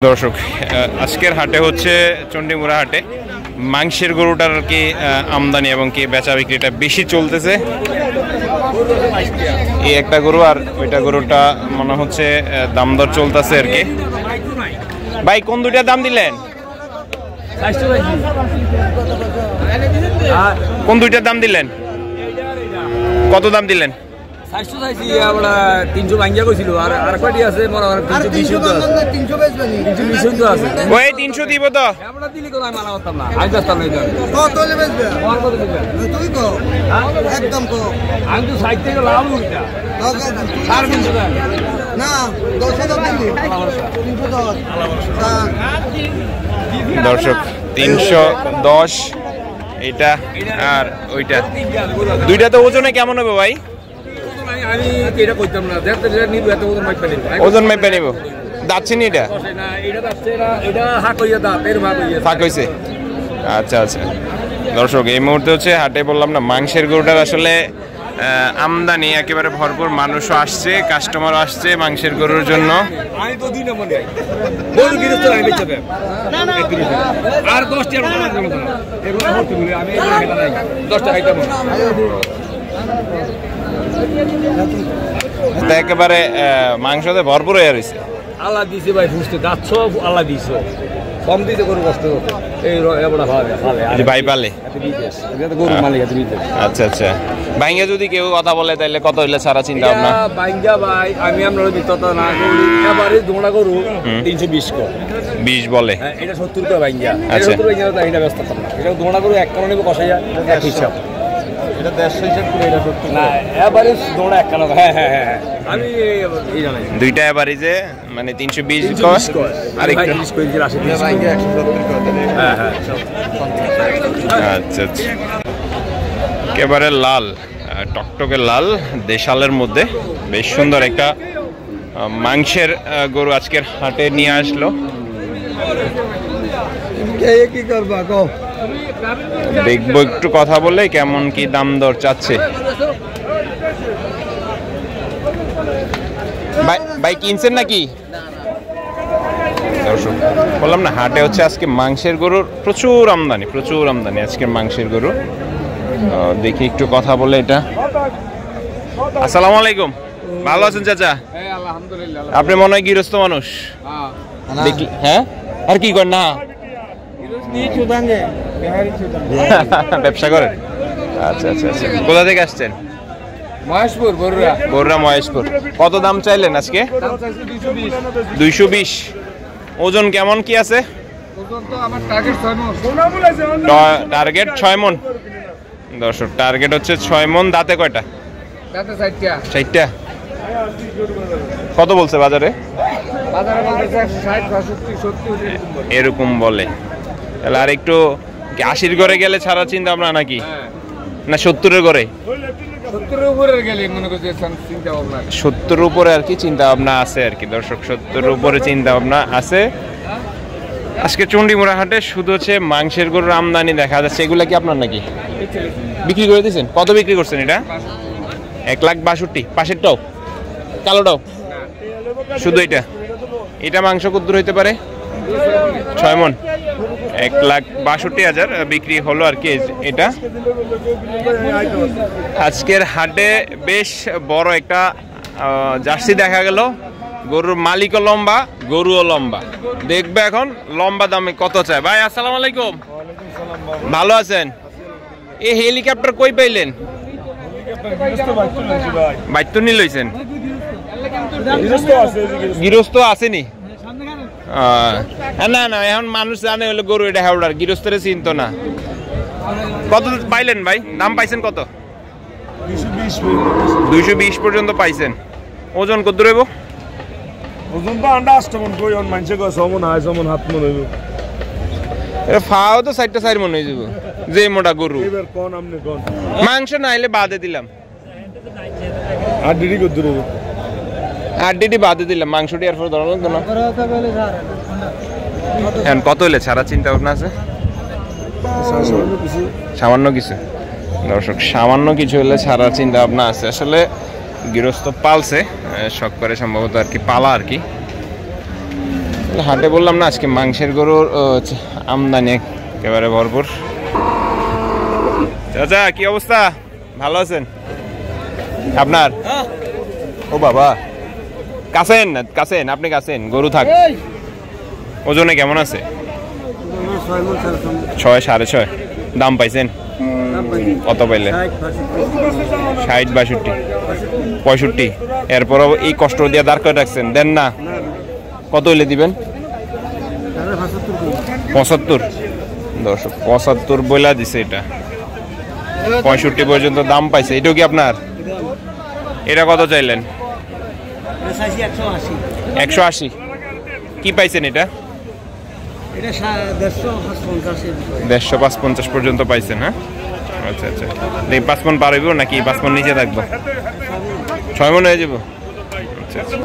দর্শক আজকের হাটে হচ্ছে চণ্ডীমুড়া হাটে মাংসের গরুটার কি আমদানি এবং কি বেচা বিক্রিটা বেশি চলতেছে। এই একটা গরু আর ওইটা গরুটা মনে হচ্ছে দাম দর চলতেছে আর কি। ভাই কোন দুইটার দাম দিলেন? কোন দুইটার দাম দিলেন? কত দাম দিলেন? 300 ভাঙ্গিয়া কইছিল আর কয়টি আছে মনে হয় 320 আছে 320 আছে ওই 300 দিব তো আমরা দিলি কোন আমি মানা করতাম না আজ আসতাম না কত হলে বেচবে আর কত দিবেন তুই কো একদম কো আমি তো সাইড থেকে লাভ উঠা আর কিন্তু না 10,000 দিবি 310 দর্শক 310 এটা আর ওইটা দুইটা তো ওজনে কেমন হবে ভাই? আমি এটা কইতাম না দেখতে নিব এত ওজন মাইপা নিব ওজন মাইপা নিব দাচ্ছে নি এটা না এটা দাচ্ছে না এটা হাক হইয়া দাঁত এর ভাগ হইয়া ফাঁক হইছে। আচ্ছা আচ্ছা দর্শক এই মুহূর্তে হচ্ছে হাটে বললাম না মাংসের গরুটার আসলে আমদানি একেবারে ভরপুর, মানুষও আসছে, কাস্টমারও আসছে মাংসের গরুর জন্য। আমি তো 2 নম্বর নাই গরু গিরস্ত আমি বেচতে পারি আর 10 টাকা টাকা দিলাম না এগুলো হতে বলে আমি এটা নাই 10 টাকা খাইতাম একেবারে মাংসতে ভরপুর হয়ে রয়েছে। আল্লাহ দিছে ভাই ফুসতে যাচ্ছ আল্লাহ দিছে কম দিতে গরু কষ্ট এই এবড়া ভাবে ভাবে ভাই পালে বিদেশ এটা গরু মালিক আছে বিদেশ। আচ্ছা আচ্ছা ভাইঙ্গা যদি কেউ কথা বলে তাহলে কত হইলে সারা চিন্তা ভাবনা? ভাইঙ্গা ভাই আমি আমরা বিততা না করি এবারে দোড়া গরু 320 কো 20 বলে এটা 70 টাকা ভাইঙ্গা আচ্ছা 70 ভাইঙ্গা তো এটা ব্যস্ত না এটা দোড়া গরু এক কারণে কষাইয়া এক হিসাব এটা 150 হিসাব করে এটা 70 না এবারে দোড়া এক কারণে হ্যাঁ হ্যাঁ হ্যাঁ আমি এই জানাই দুইটা এবারে যে মানে 320 কস আর একটু 20 কই যে 80 ভাইঙ্গা 170 করে দেন হ্যাঁ হ্যাঁ আচ্ছা আচ্ছা একেবারে লাল টকটকে লাল দেশালের মধ্যে বেশ সুন্দর একটা মাংসের গরু আজকের হাটে নিয়ে আসলো। কি করবা কও দেখবো একটু কথা বলে কেমন কি দাম দর চাচ্ছে। ভাই কিনছেন নাকি? দর্শক বললাম না হাটে হচ্ছে আজকে মাংসের গরুর প্রচুর আমদানি আজকের মাংসের গরু। দেখি একটু কথা বলে এটা। আসসালামু আলাইকুম, ভালো আছেন চাচা? হ্যাঁ আলহামদুলিল্লাহ। আপনি মনে হয় গৃহস্থ মানুষ? হ্যাঁ দেখি হ্যাঁ আর কি করেন না ব্যবসা করেন? আচ্ছা আচ্ছা আচ্ছা কোথা থেকে আসছেন? মহেশপুর বরুড়া মহেশপুর। কত দাম চাইলেন আজকে? 220। ওজন কেমন কি আছে? টার্গেট 6 মন। দর্শক টার্গেট হচ্ছে 6 মন। দাঁতে কয়টা? 60টা। কত বলছে বাজারে? এরকম বলে। তাহলে আর একটু 80-র ঘরে গেলে ছাড়া চিন্তা ভাবনা নাকি? না 70-এর ঘরে? 70-এর উপরে গেলে মনে করছি চিন্তা ভাবনা 70-এর উপরে আর কি চিন্তা ভাবনা আছে আর কি। দর্শক 70-এর উপরে চিন্তা ভাবনা আছে। আজকে চণ্ডীমুড়া হাটে শুধু হচ্ছে মাংসের গরুর আমদানি দেখা যাচ্ছে। এগুলা কি আপনার নাকি? বিক্রি করে দিয়েছেন? কত বিক্রি করছেন এটা? 1,62,000। পাশেরটাও কালোটাও? শুধু এটা মাংস কত হইতে পারে? 6 মন। 1,62,000 বিক্রি হলো আর কি এটা। আজকের হাটে বেশ বড় একটা জার্সি দেখা গেল। গরুর মালিকও লম্বা, গরুও লম্বা। দেখবে এখন লম্বা দামে কত চায়। ভাই আসসালামু আলাইকুম, ভালো আছেন? এই হেলিকপ্টার কই পাইলেন? বাইতো নি লইছেন? গৃহস্থ আসেনি? না না এখন মানুষ জানে হলো গরু এটা হাওড়ার, গৃহস্থরে চিনতো না। কত পাইলেন ভাই? দাম পাইছেন কত? 220 পর্যন্ত পাইছেন। ওজন কত রইব? ওজন তো আন্ডা 8 মন কই অন মানছে কো 6 মন 8 মন 7 মন হইব। এ ফাও তো 4 মন হই যাব যে মোটা গরু। এবার কোন আমনে কোন মাংস না আইলে বাদে দিলাম। আর ডিডি কত রইব? আর ডিডি বাদে দিলাম, মাংসটি আর পর ধরা লাগতো না। এখন কত হইলে ছাড়া চিন্তা ভাবনা আছে? সামান্য কিছু। দর্শক সামান্য কিছু হলে ছাড়ার চিন্তা ভাবনা আছে। আসলে গৃহস্থ পালছে শখ করে সম্ভবত আর কি, পালা আর কি। হাটে বললাম না আজকে মাংসের গরুর আমদানি একেবারে ভরপুর। চাচা কি অবস্থা, ভালো আছেন? আপনার ও বাবা কাছেন কাছেন, আপনি কাছেন, গরু থাক। ওজনে কেমন আছে? 6 6.5। দাম পাইছেন কত পাইলেন? 60 62 65। এরপরও এই কষ্ট দিয়ে দাঁড় করে রাখছেন, দেন না? কত হইলে দিবেন? 75। 75 বইলা দিছে, এটা 65 পর্যন্ত দাম পাইছে। এটাও কি আপনার? এটা কত চাইলেন? 180। কি পাইছেন এটা? 150 পর্যন্ত পাইছেন। হ্যাঁ আচ্ছা আচ্ছা, 5 মণ পার হইব নাকি 5 মণ নিচে থাকবো? 6 মণ হয়ে যাব। আচ্ছা আচ্ছা।